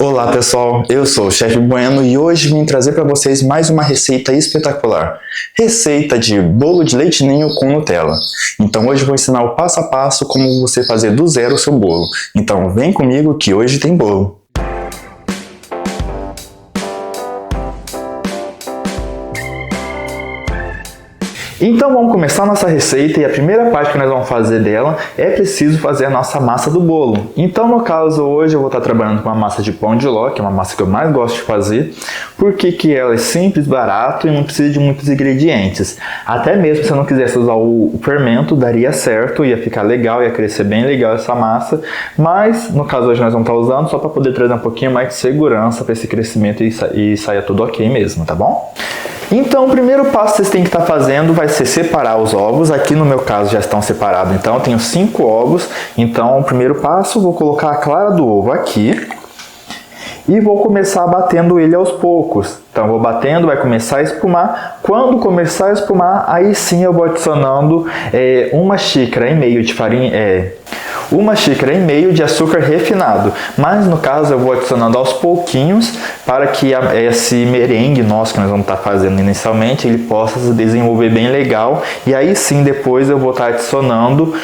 Olá pessoal, eu sou o Chefe Bueno e hoje vim trazer para vocês mais uma receita espetacular. Receita de bolo de leite ninho com Nutella. Então hoje eu vou ensinar o passo a passo como você fazer do zero o seu bolo. Então vem comigo que hoje tem bolo. Então vamos começar a nossa receita e a primeira parte que nós vamos fazer dela é preciso fazer a nossa massa do bolo. Então no caso hoje eu vou estar trabalhando com uma massa de pão de ló, que é uma massa que eu mais gosto de fazer, porque que ela é simples, barato e não precisa de muitos ingredientes. Até mesmo se eu não quisesse usar o fermento, daria certo, ia ficar legal, ia crescer bem legal essa massa, mas no caso hoje nós vamos estar usando só para poder trazer um pouquinho mais de segurança para esse crescimento e saia tudo ok mesmo, tá bom? Então o primeiro passo que vocês têm que estar fazendo vai ser separar os ovos. Aqui no meu caso já estão separados, então eu tenho 5 ovos. Então o primeiro passo, vou colocar a clara do ovo aqui e vou começar batendo ele aos poucos. Então vou batendo, vai começar a espumar. Quando começar a espumar, aí sim eu vou adicionando 1,5 xícaras de farinha, 1,5 xícaras de açúcar refinado, mas no caso eu vou adicionando aos pouquinhos para que esse merengue nosso que nós vamos estar fazendo inicialmente, ele possa se desenvolver bem legal, e aí sim depois eu vou estar adicionando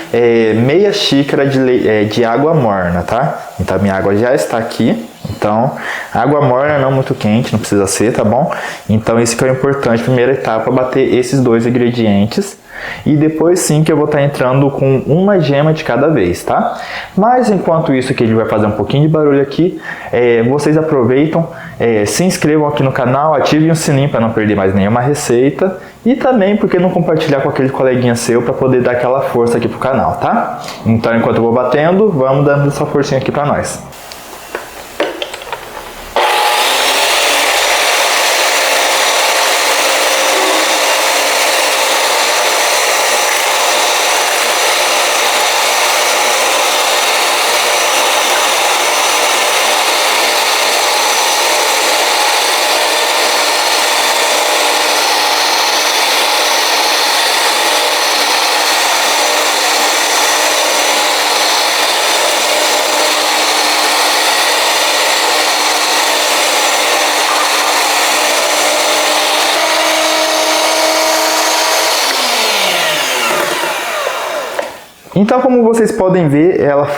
meia xícara de água morna, tá? Então a minha água já está aqui, então água morna não muito quente, não precisa ser, tá bom? Então isso que é o importante, primeira etapa, bater esses dois ingredientes. E depois sim que eu vou estar entrando com uma gema de cada vez, tá? Mas enquanto isso que ele vai fazer um pouquinho de barulho aqui, vocês aproveitam, se inscrevam aqui no canal, ativem o sininho para não perder mais nenhuma receita. E também porque não compartilhar com aquele coleguinha seu para poder dar aquela força aqui pro canal, tá? Então enquanto eu vou batendo, vamos dando essa forcinha aqui para nós. Então, como vocês podem ver, ela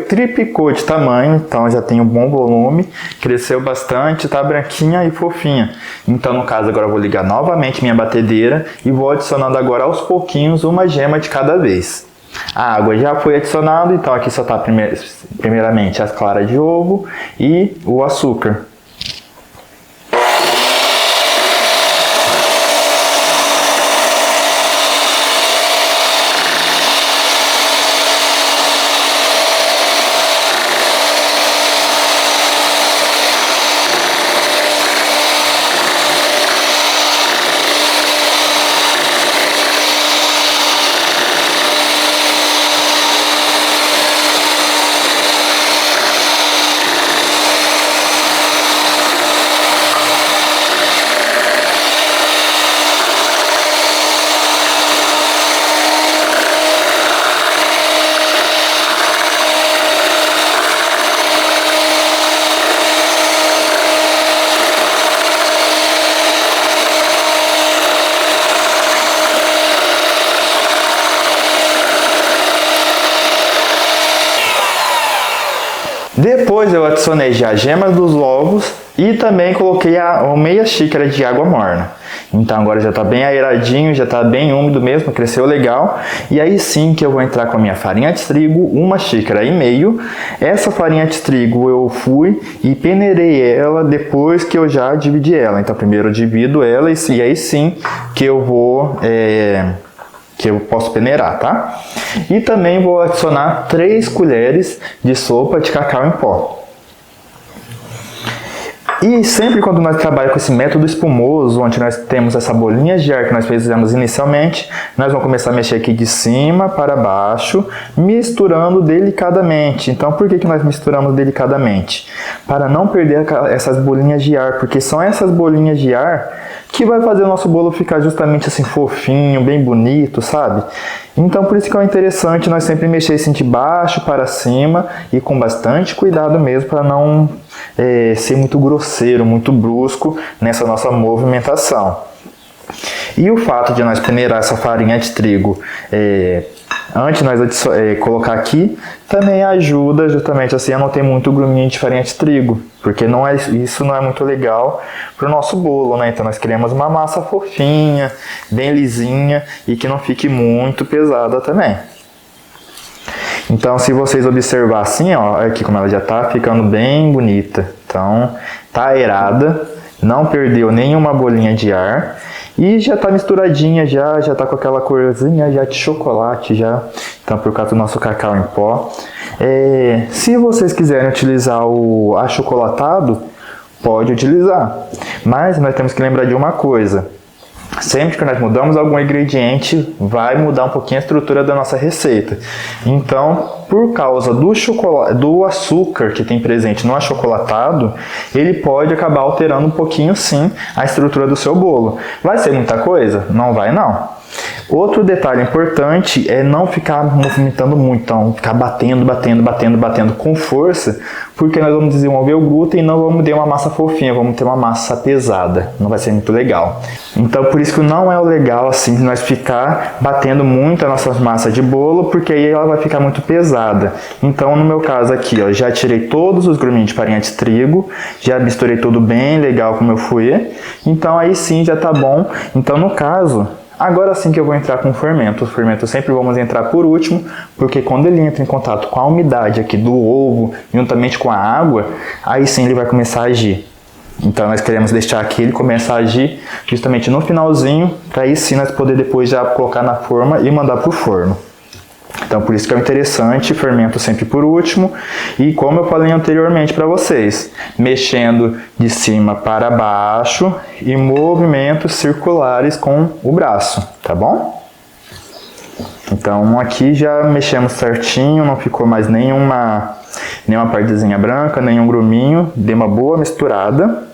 triplicou de tamanho, então já tem um bom volume, cresceu bastante, tá branquinha e fofinha. Então, no caso, agora eu vou ligar novamente minha batedeira e vou adicionando agora aos pouquinhos uma gema de cada vez. A água já foi adicionada, então aqui só está primeiramente a clara de ovo e o açúcar. Depois eu adicionei já a gema dos ovos e também coloquei a meia xícara de água morna. Então agora já está bem aeradinho, já está bem úmido mesmo, cresceu legal. E aí sim que eu vou entrar com a minha farinha de trigo, 1,5 xícaras. Essa farinha de trigo eu fui e peneirei ela depois que eu já dividi ela. Então primeiro eu divido ela e aí sim que eu posso peneirar, tá? E também vou adicionar 3 colheres de sopa de cacau em pó. E sempre quando nós trabalhamos com esse método espumoso, onde nós temos essa bolinha de ar que nós fizemos inicialmente, nós vamos começar a mexer aqui de cima para baixo, misturando delicadamente. Então, por que nós misturamos delicadamente? Para não perder essas bolinhas de ar, porque são essas bolinhas de ar que vai fazer o nosso bolo ficar justamente assim fofinho, bem bonito, sabe? Então, por isso que é interessante nós sempre mexer assim de baixo para cima e com bastante cuidado mesmo para não ser muito grosseiro, muito brusco nessa nossa movimentação. E o fato de nós peneirar essa farinha de trigo antes de nós colocar aqui, também ajuda justamente assim a não ter muito gruminho de farinha de trigo, porque isso não é muito legal para o nosso bolo, né? Então nós queremos uma massa fofinha, bem lisinha e que não fique muito pesada também. Então, se vocês observar assim, ó, aqui como ela já tá ficando bem bonita. Então, tá aerada, não perdeu nenhuma bolinha de ar e já tá misturadinha, já tá com aquela corzinha já de chocolate já. Então, por causa do nosso cacau em pó. Se vocês quiserem utilizar o achocolatado, pode utilizar. Mas nós temos que lembrar de uma coisa. Sempre que nós mudamos algum ingrediente, vai mudar um pouquinho a estrutura da nossa receita. Então, por causa do açúcar que tem presente no achocolatado, ele pode acabar alterando um pouquinho, sim, a estrutura do seu bolo. Vai ser muita coisa? Não vai, não. Outro detalhe importante é não ficar movimentando muito, então ficar batendo com força, porque nós vamos desenvolver o glúten e não vamos ter uma massa fofinha, vamos ter uma massa pesada, não vai ser muito legal. Então por isso que não é o legal assim nós ficar batendo muito a nossa massa de bolo, porque aí ela vai ficar muito pesada. Então no meu caso aqui, ó, já tirei todos os gruminhos de farinha de trigo, já misturei tudo bem legal com o meu fouet, então aí sim já tá bom. Então no caso, agora sim que eu vou entrar com o fermento. O fermento sempre vamos entrar por último, porque quando ele entra em contato com a umidade aqui do ovo, juntamente com a água, aí sim ele vai começar a agir. Então nós queremos deixar aqui ele começar a agir justamente no finalzinho, para aí sim nós poder depois já colocar na forma e mandar para o forno. Então por isso que é interessante, fermento sempre por último, e como eu falei anteriormente para vocês, mexendo de cima para baixo e movimentos circulares com o braço, tá bom? Então aqui já mexemos certinho, não ficou mais nenhuma partezinha branca, nenhum gruminho, dei uma boa misturada.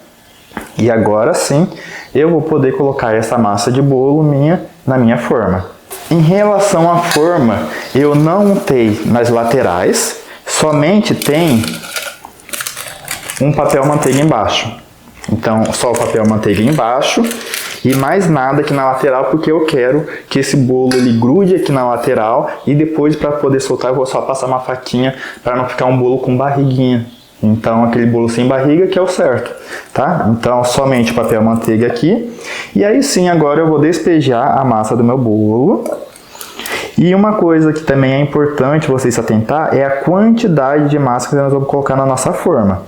E agora sim eu vou poder colocar essa massa de bolo na minha forma. Em relação à forma, eu não untei nas laterais, somente tem um papel manteiga embaixo. Então, só o papel manteiga embaixo e mais nada aqui na lateral, porque eu quero que esse bolo ele grude aqui na lateral e depois, para poder soltar, eu vou só passar uma faquinha para não ficar um bolo com barriguinha. Então, aquele bolo sem barriga que é o certo, tá? Então, somente o papel manteiga aqui. E aí sim, agora eu vou despejar a massa do meu bolo. E uma coisa que também é importante vocês se atentar é a quantidade de massa que nós vamos colocar na nossa forma.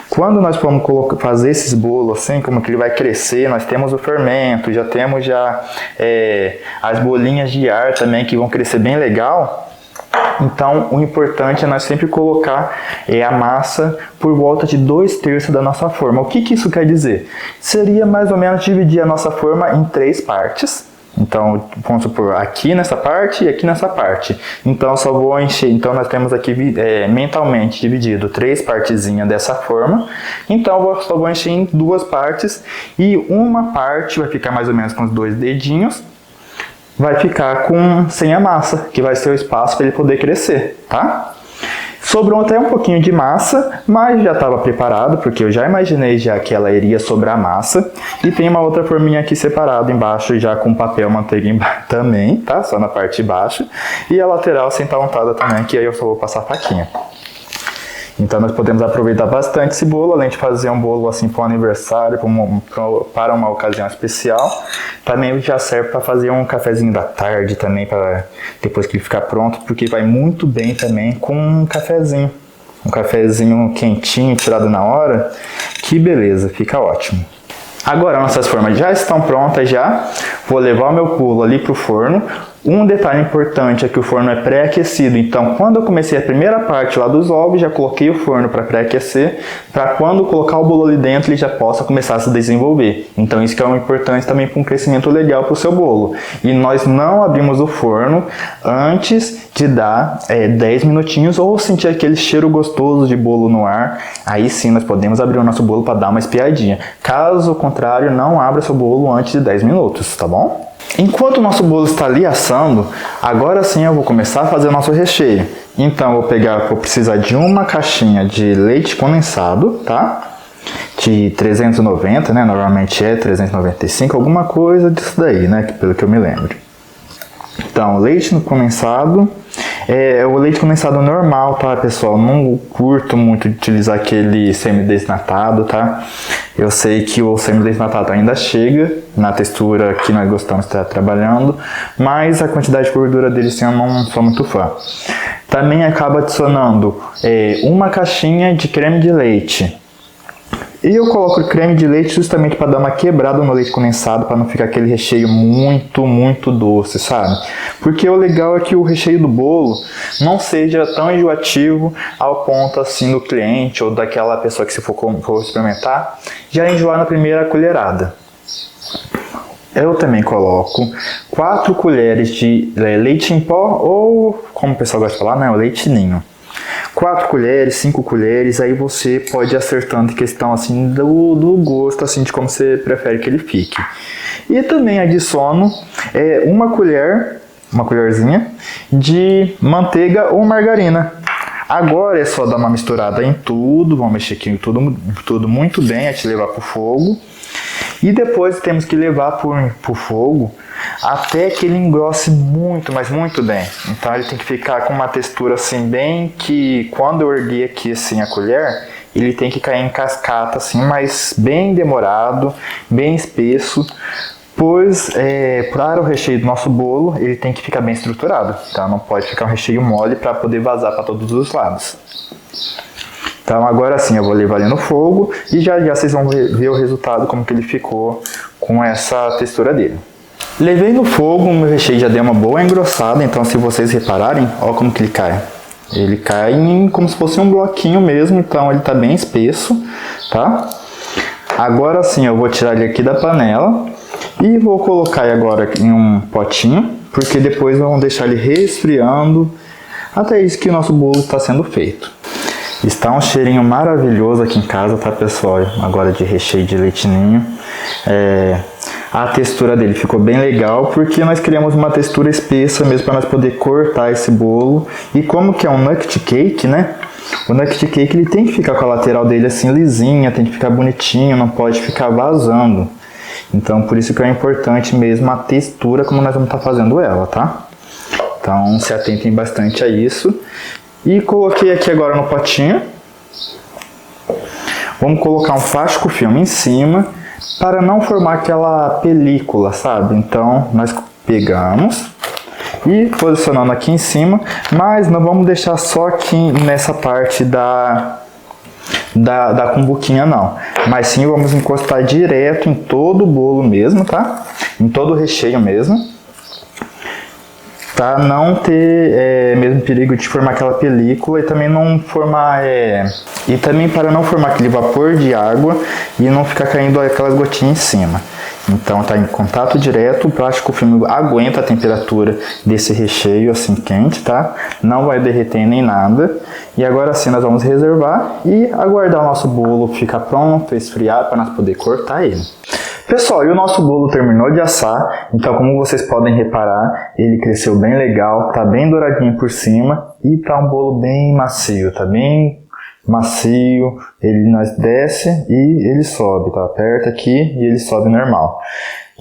Quando nós vamos fazer esses bolos assim, como que ele vai crescer, nós temos o fermento, já temos as bolinhas de ar também que vão crescer bem legal. Então, o importante é nós sempre colocar a massa por volta de 2/3 da nossa forma. O que isso quer dizer? Seria mais ou menos dividir a nossa forma em 3 partes. Então, vamos supor, aqui nessa parte e aqui nessa parte. Então, só vou encher. Então, nós temos aqui mentalmente dividido 3 partezinhas dessa forma. Então, eu só vou encher em 2 partes. E uma parte vai ficar mais ou menos com os 2 dedinhos. Vai ficar sem a massa, que vai ser o espaço para ele poder crescer, tá? Sobrou até um pouquinho de massa, mas já estava preparado, porque eu já imaginei já que ela iria sobrar massa. E tem uma outra forminha aqui separada embaixo, já com papel manteiga também, tá? Só na parte de baixo. E a lateral sem estar untada também, que aí eu só vou passar a faquinha. Então nós podemos aproveitar bastante esse bolo, além de fazer um bolo assim para um aniversário, para uma ocasião especial. Também já serve para fazer um cafezinho da tarde também, para depois que ele ficar pronto, porque vai muito bem também com um cafezinho. Um cafezinho quentinho, tirado na hora, que beleza, fica ótimo. Agora nossas formas já estão prontas já, vou levar o meu bolo ali para o forno. Um detalhe importante é que o forno é pré-aquecido, então quando eu comecei a primeira parte lá dos ovos, já coloquei o forno para pré-aquecer, para quando colocar o bolo ali dentro ele já possa começar a se desenvolver. Então isso que é importante também para um crescimento legal para o seu bolo. E nós não abrimos o forno antes de dar 10 minutinhos ou sentir aquele cheiro gostoso de bolo no ar, aí sim nós podemos abrir o nosso bolo para dar uma espiadinha. Caso contrário, não abra seu bolo antes de 10 minutos, tá bom? Enquanto o nosso bolo está ali assando, agora sim eu vou começar a fazer o nosso recheio. Então vou precisar de uma caixinha de leite condensado, tá? De 390, né? Normalmente é 395, alguma coisa disso daí, né? Pelo que eu me lembro. Então, leite condensado. O leite condensado normal, tá, pessoal? Não curto muito utilizar aquele semidesnatado, tá? Eu sei que o semidesnatado ainda chega na textura que nós gostamos de estar trabalhando, mas a quantidade de gordura dele sim, eu não sou muito fã. Também acabo adicionando uma caixinha de creme de leite. E eu coloco o creme de leite justamente para dar uma quebrada no leite condensado, para não ficar aquele recheio muito doce, sabe? Porque o legal é que o recheio do bolo não seja tão enjoativo ao ponto assim do cliente ou daquela pessoa que se for experimentar, já enjoar na primeira colherada. Eu também coloco 4 colheres de leite em pó ou, como o pessoal gosta de falar, né, o leite ninho. 4 colheres, 5 colheres, aí você pode ir acertando em questão assim do gosto, assim, de como você prefere que ele fique. E também adiciono uma colherzinha de manteiga ou margarina. Agora é só dar uma misturada em tudo, vamos mexer aqui em tudo muito bem, até levar para o fogo. E depois temos que levar para o fogo até que ele engrosse muito, mas muito bem. Então ele tem que ficar com uma textura assim bem que quando eu erguer aqui assim a colher, ele tem que cair em cascata assim, mas bem demorado, bem espesso, pois para o recheio do nosso bolo ele tem que ficar bem estruturado, tá? Não pode ficar um recheio mole para poder vazar para todos os lados. Então agora sim eu vou levar ele no fogo e já vocês vão ver o resultado, como que ele ficou com essa textura dele. Levei no fogo, o meu recheio já deu uma boa engrossada, então se vocês repararem, olha como que ele cai. Ele cai como se fosse um bloquinho mesmo, então ele está bem espesso, tá? Agora sim eu vou tirar ele aqui da panela e vou colocar ele agora em um potinho, porque depois vamos deixar ele resfriando até isso que o nosso bolo está sendo feito. Está um cheirinho maravilhoso aqui em casa, tá, pessoal? Agora de recheio de leite ninho. A textura dele ficou bem legal, porque nós criamos uma textura espessa mesmo para nós poder cortar esse bolo. E como que é um nut cake, né? O nut cake ele tem que ficar com a lateral dele assim lisinha, tem que ficar bonitinho, não pode ficar vazando. Então por isso que é importante mesmo a textura como nós vamos estar fazendo ela, tá? Então se atentem bastante a isso. E coloquei aqui agora no potinho. Vamos colocar um plástico filme em cima para não formar aquela película, sabe? Então nós pegamos e posicionando aqui em cima, mas não vamos deixar só aqui nessa parte da cumbuquinha não, mas sim vamos encostar direto em todo o bolo mesmo, tá? Em todo o recheio mesmo, para não ter mesmo perigo de formar aquela película e também não formar e também para não formar aquele vapor de água e não ficar caindo aquelas gotinhas em cima. Então tá em contato direto, o plástico filme aguenta a temperatura desse recheio assim quente, tá? Não vai derreter nem nada. E agora sim nós vamos reservar e aguardar o nosso bolo ficar pronto, esfriar para nós poder cortar ele. Pessoal, e o nosso bolo terminou de assar, então como vocês podem reparar, ele cresceu bem legal, tá bem douradinho por cima e tá um bolo bem macio, tá bem macio, nós desce e ele sobe, tá? Aperta aqui e ele sobe normal.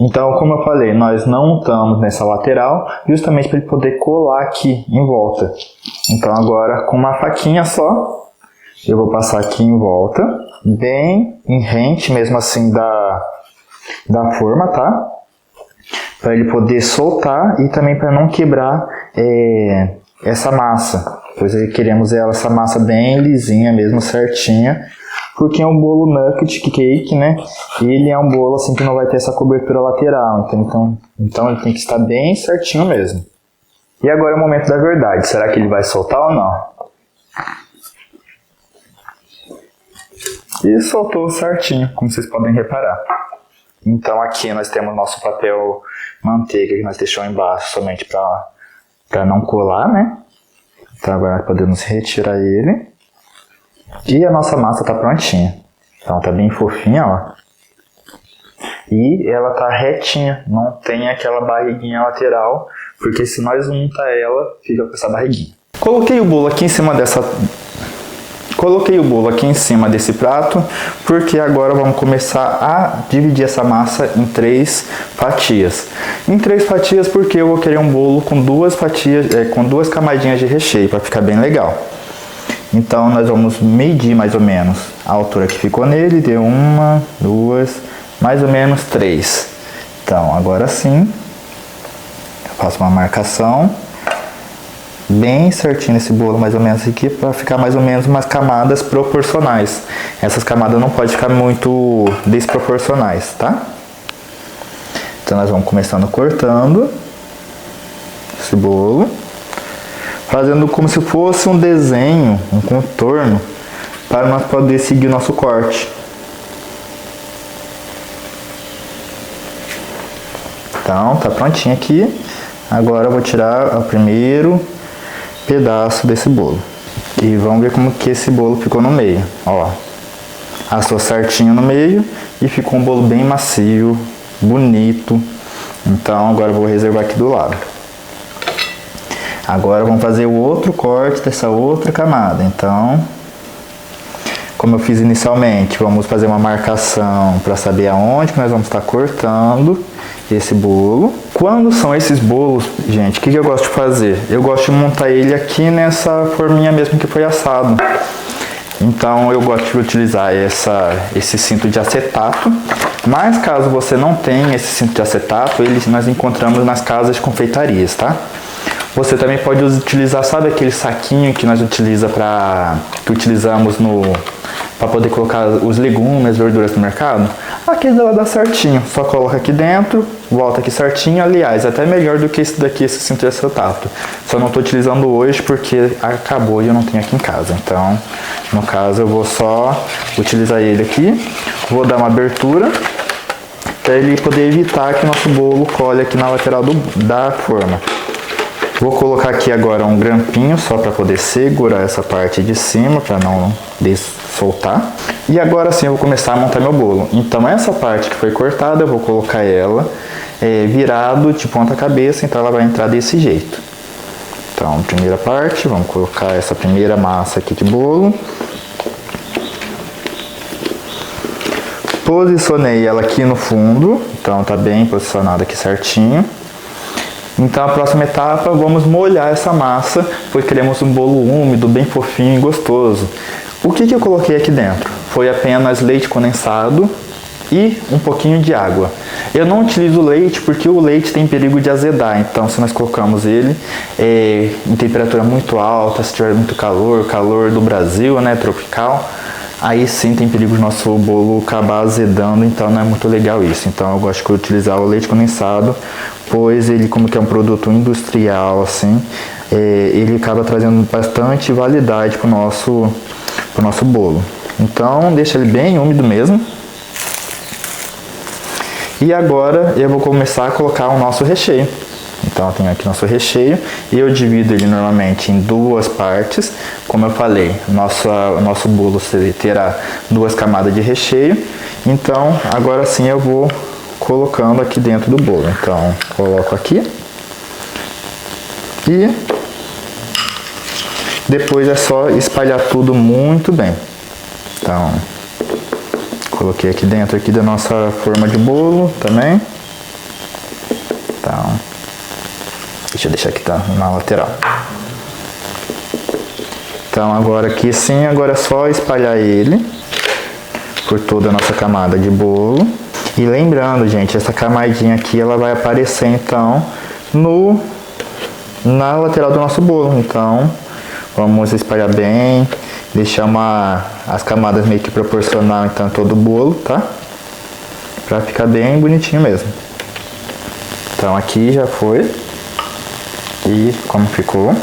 Então, como eu falei, nós não untamos nessa lateral, justamente para ele poder colar aqui em volta. Então agora com uma faquinha só, eu vou passar aqui em volta, bem em rente mesmo assim da forma, tá? Para ele poder soltar e também para não quebrar essa massa. Pois queremos essa massa bem lisinha mesmo, certinha. Porque é um bolo nugget cake, né? Ele é um bolo assim que não vai ter essa cobertura lateral. Então ele tem que estar bem certinho mesmo. E agora é o momento da verdade. Será que ele vai soltar ou não? E soltou certinho, como vocês podem reparar. Então aqui nós temos nosso papel manteiga que nós deixamos embaixo somente para não colar, né? Então agora nós podemos retirar ele. E a nossa massa está prontinha. Então tá bem fofinha, ó. E ela tá retinha, não tem aquela barriguinha lateral, porque se nós untar ela, fica com essa barriguinha. Coloquei o bolo aqui em cima desse prato, porque agora vamos começar a dividir essa massa em 3 fatias. Em 3 fatias porque eu vou querer um bolo com 2 fatias, com 2 camadinhas de recheio, para ficar bem legal. Então nós vamos medir mais ou menos a altura que ficou nele, deu 1, 2, mais ou menos 3. Então agora sim, eu faço uma marcação bem certinho nesse bolo, mais ou menos aqui, para ficar mais ou menos umas camadas proporcionais. Essas camadas não podem ficar muito desproporcionais, tá? Então nós vamos começando cortando esse bolo, fazendo como se fosse um desenho, um contorno, para nós poder seguir o nosso corte. Então tá prontinho aqui. Agora eu vou tirar o primeiro pedaço desse bolo e vamos ver como que esse bolo ficou no meio. Ó, assou certinho no meio e ficou um bolo bem macio, bonito. Então agora eu vou reservar aqui do lado. Agora vamos fazer o outro corte dessa outra camada. Então, como eu fiz inicialmente, vamos fazer uma marcação para saber aonde que nós vamos estar cortando esse bolo. Quando são esses bolos, gente, o que eu gosto de fazer? Eu gosto de montar ele aqui nessa forminha mesmo que foi assado. Então eu gosto de utilizar esse cinto de acetato. Mas caso você não tenha esse cinto de acetato, nós encontramos nas casas de confeitarias, tá? Você também pode utilizar, sabe aquele saquinho que nós utilizamos para poder colocar os legumes, as verduras no mercado? Aquele dela dá certinho, só coloca aqui dentro, volta aqui certinho. Aliás, até melhor do que esse daqui, esse cinto de acetato. Só não estou utilizando hoje porque acabou e eu não tenho aqui em casa. Então, no caso, eu vou só utilizar ele aqui. Vou dar uma abertura para ele poder evitar que o nosso bolo colhe aqui na lateral da forma. Vou colocar aqui agora um grampinho só para poder segurar essa parte de cima, para não soltar. E agora sim eu vou começar a montar meu bolo. Então essa parte que foi cortada, eu vou colocar ela virado de ponta cabeça, então ela vai entrar desse jeito. Então, primeira parte, vamos colocar essa primeira massa aqui de bolo. Posicionei ela aqui no fundo, então tá bem posicionada aqui certinho. Então a próxima etapa, vamos molhar essa massa, pois queremos um bolo úmido, bem fofinho e gostoso. O que eu coloquei aqui dentro? Foi apenas leite condensado e um pouquinho de água. Eu não utilizo leite porque o leite tem perigo de azedar, então se nós colocamos ele em temperatura muito alta, se tiver muito calor do Brasil, né, tropical, aí sim tem perigo de nosso bolo acabar azedando, então não é muito legal isso. Então eu gosto de utilizar o leite condensado, pois ele, como que é um produto industrial, assim, ele acaba trazendo bastante validade para o nosso bolo. Então deixa ele bem úmido mesmo. E agora eu vou começar a colocar o nosso recheio. Então eu tenho aqui nosso recheio e eu divido ele normalmente em 2 partes. Como eu falei, nosso bolo terá 2 camadas de recheio. Então agora sim eu vou colocando aqui dentro do bolo. Então coloco aqui e depois é só espalhar tudo muito bem. Então coloquei aqui dentro da nossa forma de bolo também. Então deixa eu deixar aqui na lateral. Então agora aqui sim, agora é só espalhar ele por toda a nossa camada de bolo. E lembrando, gente, essa camadinha aqui ela vai aparecer então na lateral do nosso bolo. Então vamos espalhar bem, deixar as camadas meio que proporcional então todo o bolo, tá? Pra ficar bem bonitinho mesmo. Então aqui já foi. E como ficou?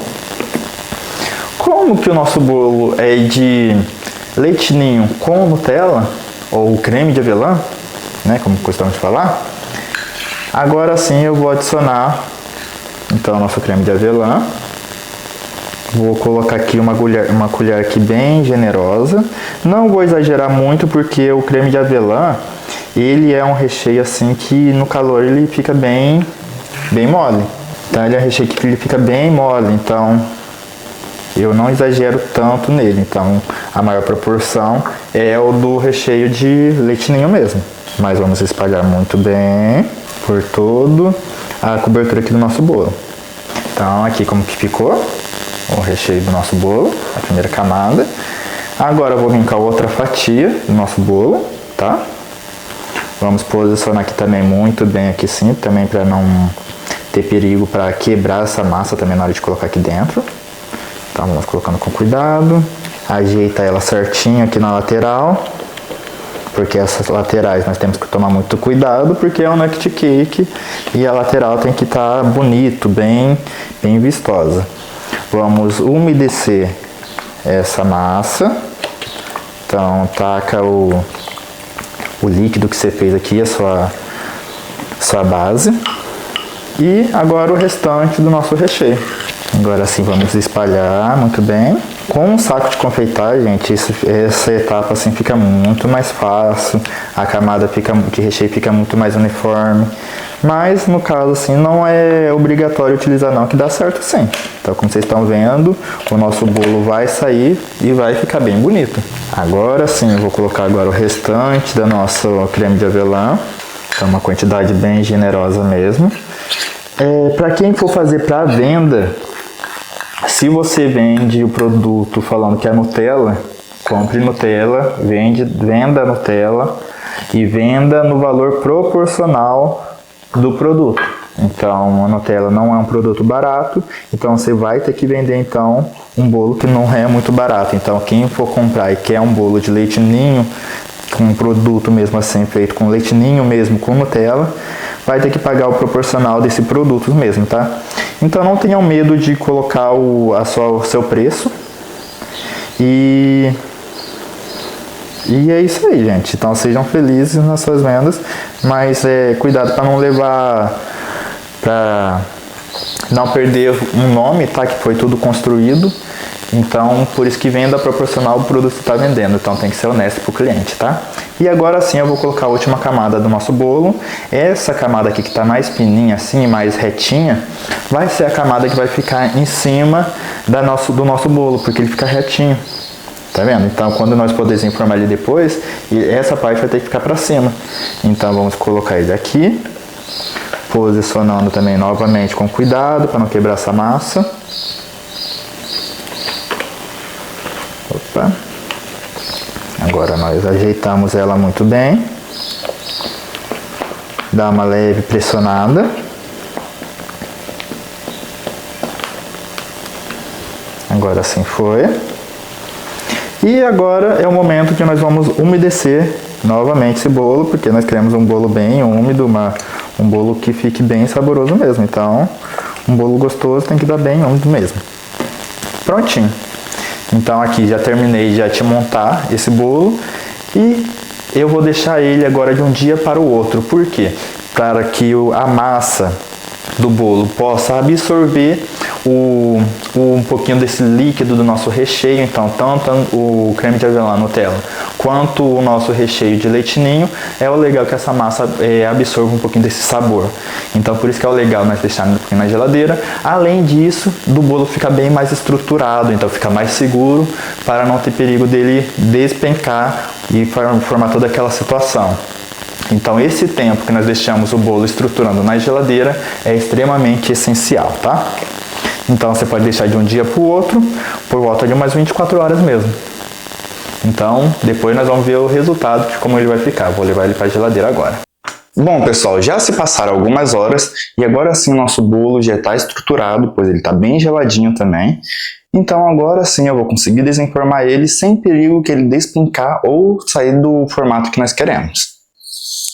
Como que o nosso bolo é de leite ninho com Nutella ou creme de avelã, né, como costumamos falar, agora sim eu vou adicionar então nosso creme de avelã. Vou colocar aqui uma colher aqui bem generosa. Não vou exagerar muito porque o creme de avelã ele é um recheio assim que no calor ele fica bem mole. Então ele é um recheio que ele fica bem mole, então eu não exagero tanto nele. Então a maior proporção é o do recheio de leite ninho mesmo. Mas vamos espalhar muito bem por todo a cobertura aqui do nosso bolo. Então aqui como que ficou o recheio do nosso bolo, a primeira camada. Agora eu vou vir com a outra fatia do nosso bolo, tá? Vamos posicionar aqui também muito bem aqui sim, também para não ter perigo para quebrar essa massa também na hora de colocar aqui dentro. Então vamos colocando com cuidado, ajeita ela certinho aqui na lateral, porque essas laterais nós temos que tomar muito cuidado, porque é um nut cake e a lateral tem que estar bonito, bem vistosa. Vamos umedecer essa massa, então taca o líquido que você fez aqui, a sua base. E agora o restante do nosso recheio. Agora sim vamos espalhar muito bem. Com um saco de confeitar, gente, essa etapa assim fica muito mais fácil. A camada de recheio fica muito mais uniforme. Mas no caso assim não é obrigatório utilizar não, que dá certo sim. Então como vocês estão vendo, o nosso bolo vai sair e vai ficar bem bonito. Agora sim eu vou colocar agora o restante da nossa creme de avelã. Então uma quantidade bem generosa mesmo. Para quem for fazer para venda, se você vende o produto falando que é Nutella, compre Nutella, venda Nutella e venda no valor proporcional do produto. Então a Nutella não é um produto barato, então você vai ter que vender então um bolo que não é muito barato. Então quem for comprar e quer um bolo de leite ninho, com um produto mesmo assim feito com leite ninho mesmo, com Nutella, vai ter que pagar o proporcional desse produto mesmo, tá? Então não tenham medo de colocar o seu preço. E é isso aí, gente. Então sejam felizes nas suas vendas, mas cuidado para não levar, para não perder um nome, tá? Que foi tudo construído. Então, por isso que venda proporcional o produto que está vendendo. Então, tem que ser honesto para o cliente, tá? E agora sim eu vou colocar a última camada do nosso bolo. Essa camada aqui que está mais fininha assim, mais retinha, vai ser a camada que vai ficar em cima do nosso bolo, porque ele fica retinho. Tá vendo? Então, quando nós for desenformar ele depois, essa parte vai ter que ficar para cima. Então, vamos colocar ele aqui, posicionando também novamente com cuidado para não quebrar essa massa. Opa. Agora nós ajeitamos ela muito bem, dá uma leve pressionada. Agora sim foi. E agora é o momento que nós vamos umedecer novamente esse bolo, porque nós queremos um bolo bem úmido, um bolo que fique bem saboroso mesmo. Então, um bolo gostoso tem que dar bem úmido mesmo. Prontinho. Então aqui já terminei de montar esse bolo e eu vou deixar ele agora de um dia para o outro. Por quê? Para que a massa do bolo possa absorver um pouquinho desse líquido do nosso recheio. Então tanto o creme de avelã Nutella quanto o nosso recheio de leite ninho, é o legal que essa massa absorva um pouquinho desse sabor. Então por isso que é o legal nós deixarmos um pouquinho na geladeira. Além disso, do bolo fica bem mais estruturado, então fica mais seguro para não ter perigo dele despencar e formar toda aquela situação. Então esse tempo que nós deixamos o bolo estruturando na geladeira é extremamente essencial, tá? Então você pode deixar de um dia para o outro, por volta de umas 24 horas mesmo. Então depois nós vamos ver o resultado de como ele vai ficar. Vou levar ele para a geladeira agora. Bom pessoal, já se passaram algumas horas e agora sim o nosso bolo já está estruturado, pois ele está bem geladinho também. Então agora sim eu vou conseguir desenformar ele sem perigo que ele despencar ou sair do formato que nós queremos.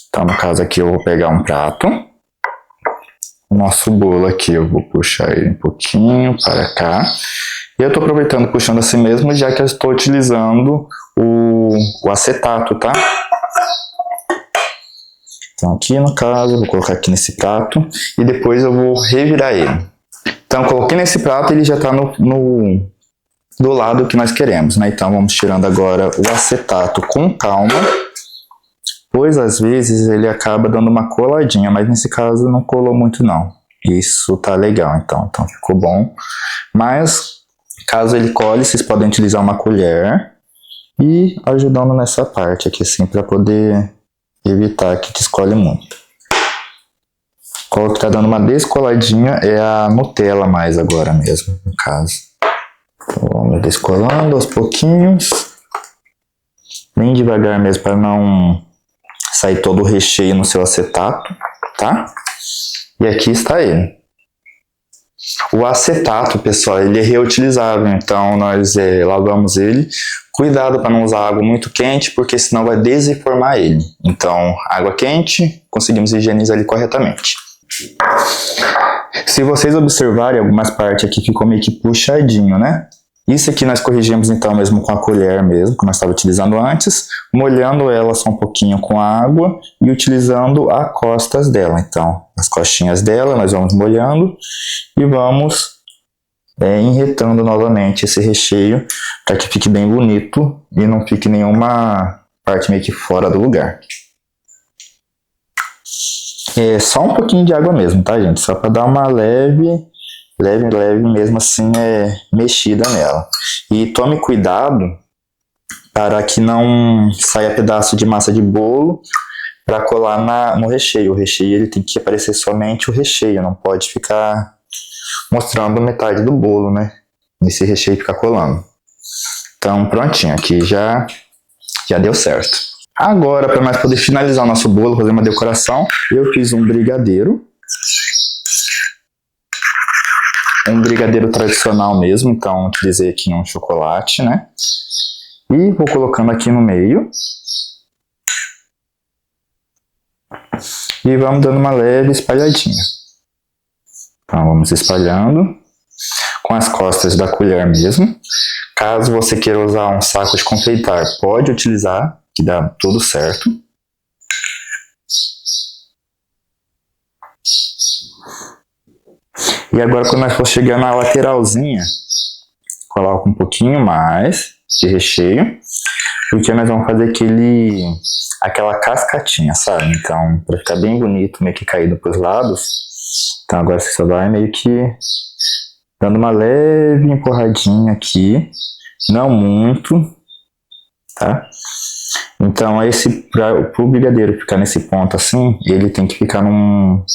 Então no caso aqui eu vou pegar um prato. O nosso bolo aqui eu vou puxar ele um pouquinho para cá. E eu estou aproveitando puxando assim mesmo, já que eu estou utilizando o acetato, tá? Então aqui no caso, eu vou colocar aqui nesse prato e depois eu vou revirar ele. Então coloquei nesse prato, ele já está do lado que nós queremos, né? Então vamos tirando agora o acetato com calma, depois, às vezes, ele acaba dando uma coladinha, mas nesse caso não colou muito não. Isso tá legal, então ficou bom. Mas, caso ele cole, vocês podem utilizar uma colher e ajudando nessa parte aqui, assim, para poder evitar que descole muito. O que tá dando uma descoladinha é a Nutella mais agora mesmo, no caso. Então, vamos descolando aos pouquinhos. Bem devagar mesmo, para não sair todo o recheio no seu acetato, tá? E aqui está ele. O acetato, pessoal, ele é reutilizável, então nós lavamos ele. Cuidado para não usar água muito quente, porque senão vai desenformar ele. Então, água quente, conseguimos higienizar ele corretamente. Se vocês observarem, algumas partes aqui ficou meio que puxadinho, né? Isso aqui nós corrigimos então mesmo com a colher mesmo, que nós estávamos utilizando antes, molhando ela só um pouquinho com água e utilizando as costas dela. Então, as costinhas dela nós vamos molhando e vamos enretando novamente esse recheio para que fique bem bonito e não fique nenhuma parte meio que fora do lugar. É só um pouquinho de água mesmo, tá, gente? Só para dar uma leve mesmo assim, mexida nela. E tome cuidado para que não saia pedaço de massa de bolo para colar no recheio. O recheio ele tem que aparecer somente o recheio, não pode ficar mostrando metade do bolo, né? Esse recheio ficar colando. Então prontinho, aqui já deu certo. Agora, para nós poder finalizar o nosso bolo, fazer uma decoração, eu fiz um brigadeiro. Um brigadeiro tradicional mesmo, então utilizei aqui um chocolate, né? E vou colocando aqui no meio. E vamos dando uma leve espalhadinha. Então vamos espalhando com as costas da colher mesmo. Caso você queira usar um saco de confeitar, pode utilizar, que dá tudo certo. E agora quando nós for chegar na lateralzinha, coloca um pouquinho mais de recheio, porque nós vamos fazer aquela cascatinha, sabe? Então, para ficar bem bonito, meio que caído para os lados. Então agora você só vai meio que dando uma leve empurradinha aqui, não muito, tá? Então para o brigadeiro ficar nesse ponto assim, ele tem que ficar num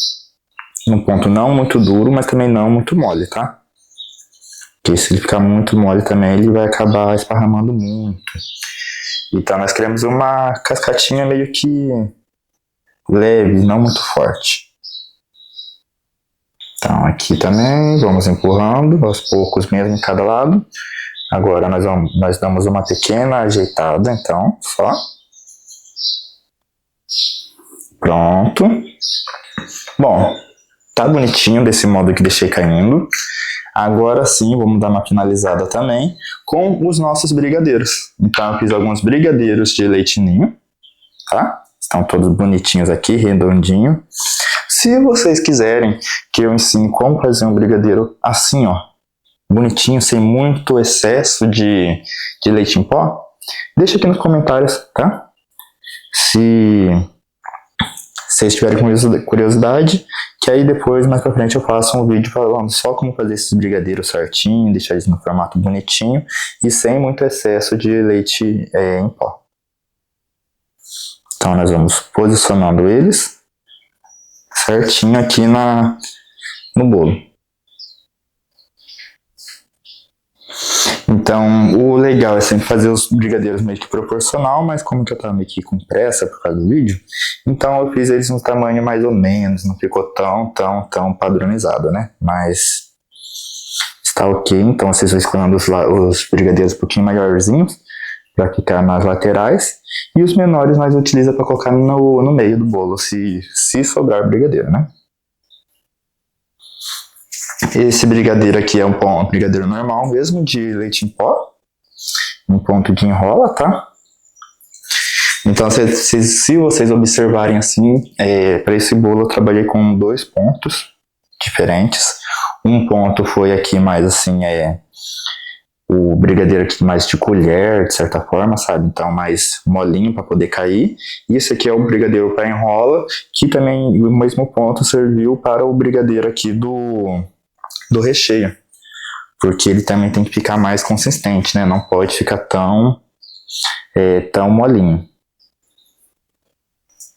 ponto não muito duro, mas também não muito mole, tá? Porque se ele ficar muito mole também, ele vai acabar esparramando muito. Então nós queremos uma cascatinha meio que leve, não muito forte. Então aqui também, vamos empurrando aos poucos mesmo em cada lado. Agora nós damos uma pequena ajeitada, então, só. Pronto. Bom, tá bonitinho desse modo que deixei caindo. Agora sim, vamos dar uma finalizada também com os nossos brigadeiros. Então eu fiz alguns brigadeiros de leite ninho, tá? Estão todos bonitinhos aqui, redondinho. Se vocês quiserem que eu ensine como fazer um brigadeiro assim, ó, bonitinho, sem muito excesso de leite em pó, deixa aqui nos comentários, tá? Se vocês tiverem curiosidade, que aí depois, mais pra frente, eu faço um vídeo falando só como fazer esses brigadeiros certinho, deixar eles no formato bonitinho e sem muito excesso de leite em pó. Então nós vamos posicionando eles certinho aqui no bolo. Então o legal é sempre fazer os brigadeiros meio que proporcional, mas como que eu tava meio que com pressa por causa do vídeo, então eu fiz eles no tamanho mais ou menos, não ficou tão padronizado, né? Mas está ok, então vocês vão escolhendo os brigadeiros um pouquinho maiorzinhos para ficar nas laterais, e os menores nós utilizamos para colocar no meio do bolo, se sobrar brigadeiro, né? Esse brigadeiro aqui é um brigadeiro normal mesmo, de leite em pó, um ponto de enrola, tá? Então, se vocês observarem assim, para esse bolo eu trabalhei com 2 pontos diferentes. Um ponto foi aqui mais assim, o brigadeiro aqui mais de colher, de certa forma, sabe? Então mais molinho para poder cair. E esse aqui é o brigadeiro para enrola, que também o mesmo ponto serviu para o brigadeiro aqui do recheio. Porque ele também tem que ficar mais consistente, né? Não pode ficar tão molinho.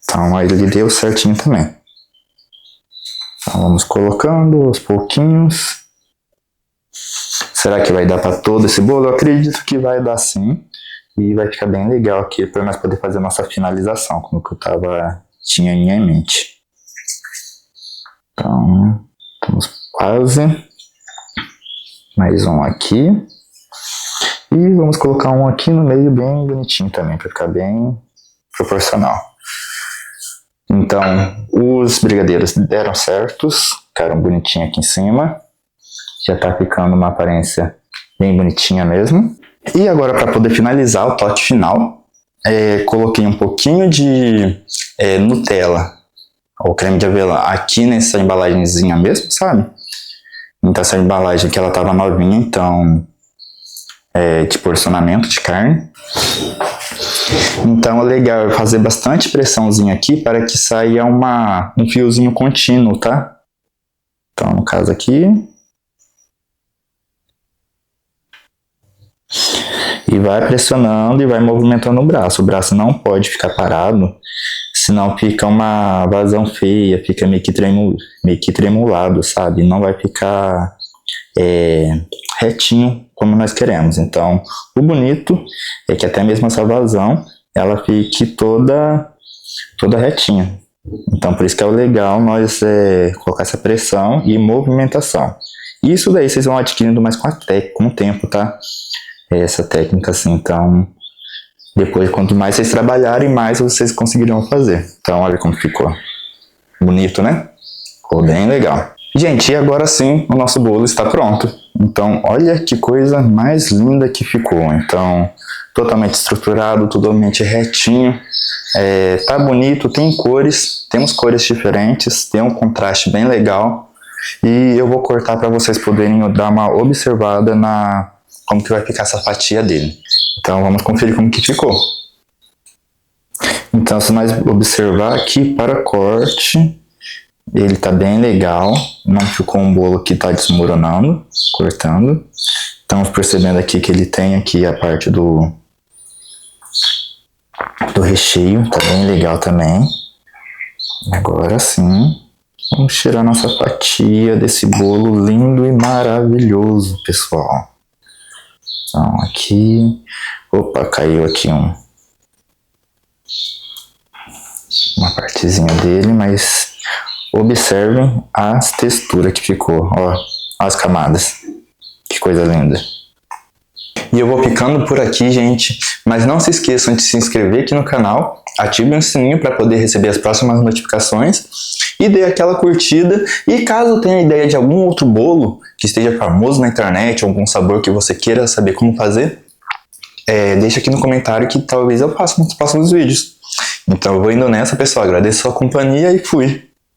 Então aí ele deu certinho também. Então vamos colocando aos pouquinhos. Será que vai dar para todo esse bolo? Eu acredito que vai dar sim. E vai ficar bem legal aqui para nós poder fazer a nossa finalização, como que eu tinha em mente. Então, estamos quase. Mais um aqui. E vamos colocar um aqui no meio bem bonitinho também, para ficar bem proporcional. Então, os brigadeiros deram certos, ficaram bonitinhos aqui em cima. Já tá ficando uma aparência bem bonitinha mesmo. E agora, para poder finalizar o toque final, coloquei um pouquinho de Nutella, ou creme de avelã, aqui nessa embalagenzinha mesmo, sabe? Então essa embalagem aqui ela tava novinha, então de porcionamento de carne. Então é legal fazer bastante pressãozinha aqui para que saia um fiozinho contínuo, tá? Então no caso aqui. E vai pressionando e vai movimentando o braço. O braço não pode ficar parado, senão fica uma vazão feia, fica meio que tremulado, sabe? Não vai ficar retinho como nós queremos. Então, o bonito é que até mesmo essa vazão, ela fique toda retinha. Então, por isso que é o legal nós colocar essa pressão e movimentação. Isso daí vocês vão adquirindo mais com o tempo, tá? Essa técnica assim, então depois quanto mais vocês trabalharem, mais vocês conseguirão fazer. Então olha como ficou bonito, né? Ficou bem legal. Gente, e agora sim o nosso bolo está pronto. Então olha que coisa mais linda que ficou. Então totalmente estruturado, totalmente retinho, tá bonito, tem cores, temos cores diferentes, tem um contraste bem legal. E eu vou cortar para vocês poderem dar uma observada como que vai ficar essa fatia dele. Então vamos conferir como que ficou. Então se nós observar aqui para corte, ele tá bem legal, não ficou um bolo que tá desmoronando, cortando. Estamos percebendo aqui que ele tem aqui a parte do recheio, tá bem legal também. Agora sim, vamos tirar nossa fatia desse bolo lindo e maravilhoso, pessoal. Então aqui, opa, caiu aqui uma partezinha dele, mas observem as texturas que ficou, ó, as camadas, que coisa linda. E eu vou ficando por aqui, gente, mas não se esqueçam de se inscrever aqui no canal, ativem o sininho para poder receber as próximas notificações e dê aquela curtida. E caso tenha ideia de algum outro bolo que esteja famoso na internet, algum sabor que você queira saber como fazer, deixa aqui no comentário que talvez eu faça nos próximos vídeos. Então eu vou indo nessa, pessoal, agradeço a sua companhia e fui!